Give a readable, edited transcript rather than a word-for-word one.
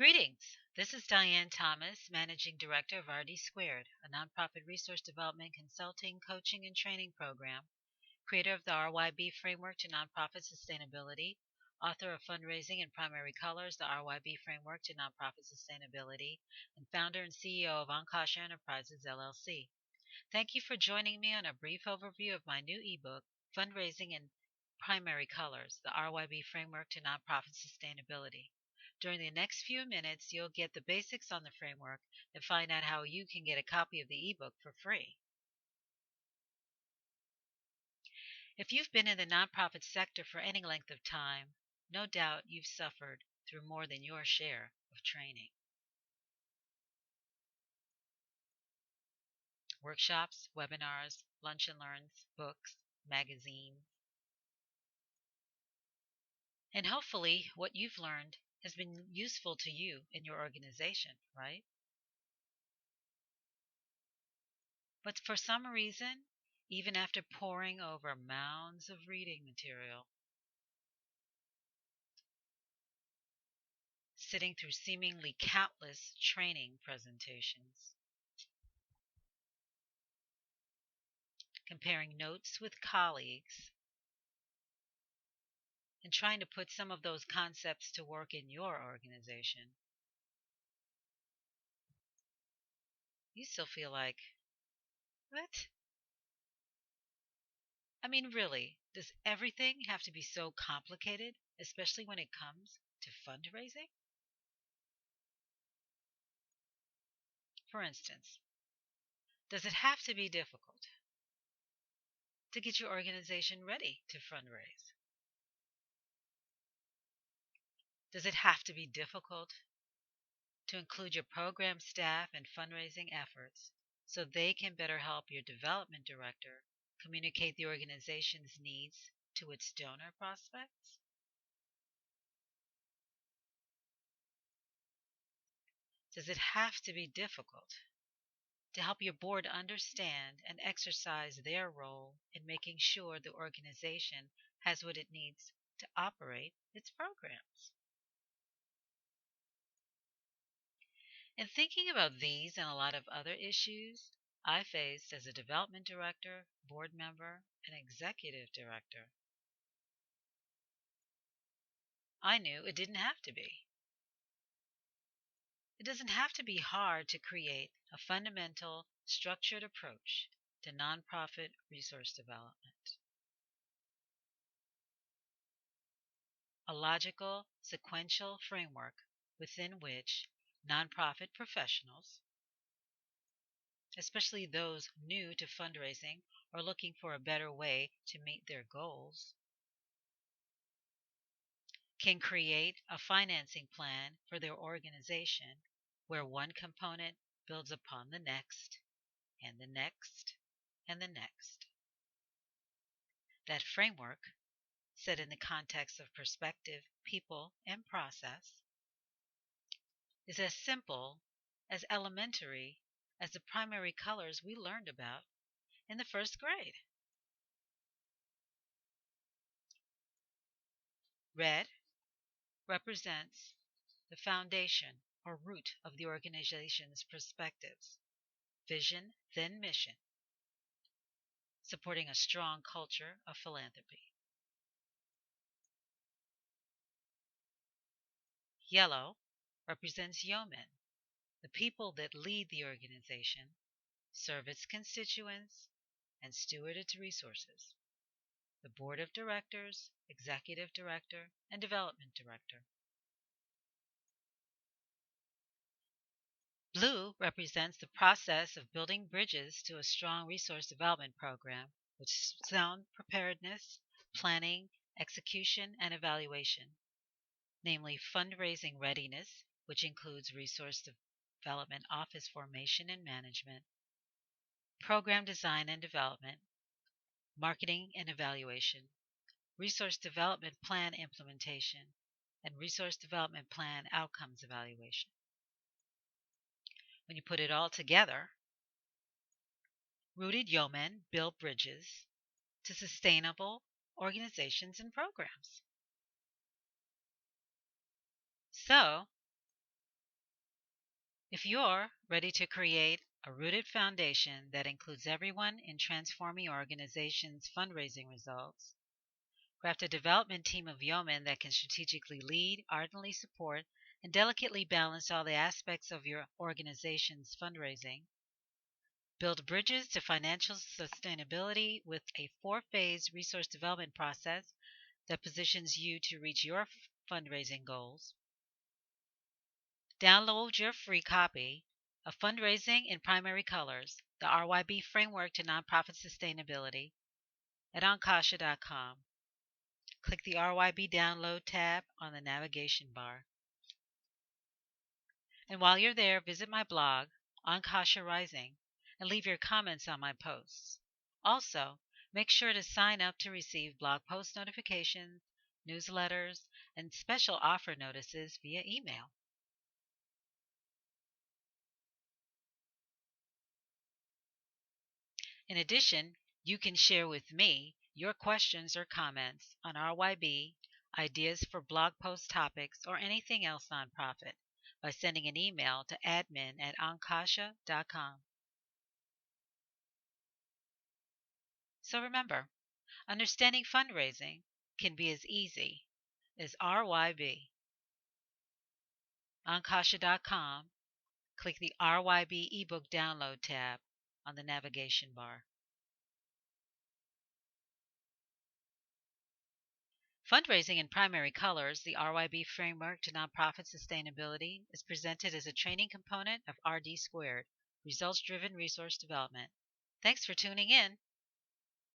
Greetings. This is Diane Thomas, Managing Director of RD Squared, a nonprofit resource development consulting, coaching, and training program, creator of the RYB Framework to Nonprofit Sustainability, author of Fundraising in Primary Colors, the RYB Framework to Nonprofit Sustainability, and founder and CEO of Ankash Enterprises, LLC. Thank you for joining me on a brief overview of my new eBook, Fundraising in Primary Colors, the RYB Framework to Nonprofit Sustainability. During the next few minutes, you'll get the basics on the framework and find out how you can get a copy of the ebook for free. If you've been in the nonprofit sector for any length of time, no doubt you've suffered through more than your share of training. Workshops, webinars, lunch and learns, books, magazines. And hopefully what you've learned has been useful to you in your organization, right? But for some reason, even after poring over mounds of reading material, sitting through seemingly countless training presentations, comparing notes with colleagues, and trying to put some of those concepts to work in your organization, you still feel like, what? I mean, really, does everything have to be so complicated, especially when it comes to fundraising? For instance, does it have to be difficult to get your organization ready to fundraise? Does it have to be difficult to include your program staff in fundraising efforts so they can better help your development director communicate the organization's needs to its donor prospects? Does it have to be difficult to help your board understand and exercise their role in making sure the organization has what it needs to operate its programs? In thinking about these and a lot of other issues I faced as a development director, board member, and executive director, I knew it didn't have to be. It doesn't have to be hard to create a fundamental, structured approach to nonprofit resource development. A logical, sequential framework within which nonprofit professionals, especially those new to fundraising or looking for a better way to meet their goals, can create a financing plan for their organization where one component builds upon the next, and the next, and the next. That framework, set in the context of perspective, people, and process, is as simple, as elementary as the primary colors we learned about in the first grade. Red represents the foundation or root of the organization's perspectives, vision, then mission, supporting a strong culture of philanthropy. Yellow represents yeomen, the people that lead the organization, serve its constituents, and steward its resources, the board of directors, executive director, and development director. Blue represents the process of building bridges to a strong resource development program with sound preparedness, planning, execution, and evaluation, namely fundraising readiness, which includes resource development office formation and management, program design and development, marketing and evaluation, resource development plan implementation, and resource development plan outcomes evaluation. When you put it all together, rooted yeomen build bridges to sustainable organizations and programs. So, If you're ready to create a rooted foundation that includes everyone in transforming your organization's fundraising results, craft a development team of yeomen that can strategically lead, ardently support, and delicately balance all the aspects of your organization's fundraising, build bridges to financial sustainability with a 4-phase resource development process that positions you to reach your fundraising goals. Download your free copy of Fundraising in Primary Colors, the RYB Framework to Nonprofit Sustainability, at onkasha.com. Click the RYB Download tab on the navigation bar. And while you're there, visit my blog, Onkasha Rising, and leave your comments on my posts. Also, make sure to sign up to receive blog post notifications, newsletters, and special offer notices via email. In addition, you can share with me your questions or comments on RYB, ideas for blog post topics, or anything else nonprofit by sending an email to admin@onkasha.com. So remember, understanding fundraising can be as easy as RYB. Onkasha.com, click the RYB eBook download tab on the navigation bar. Fundraising in Primary Colors, the RYB Framework to Nonprofit Sustainability, is presented as a training component of RD Squared, Results Driven Resource Development. Thanks for tuning in.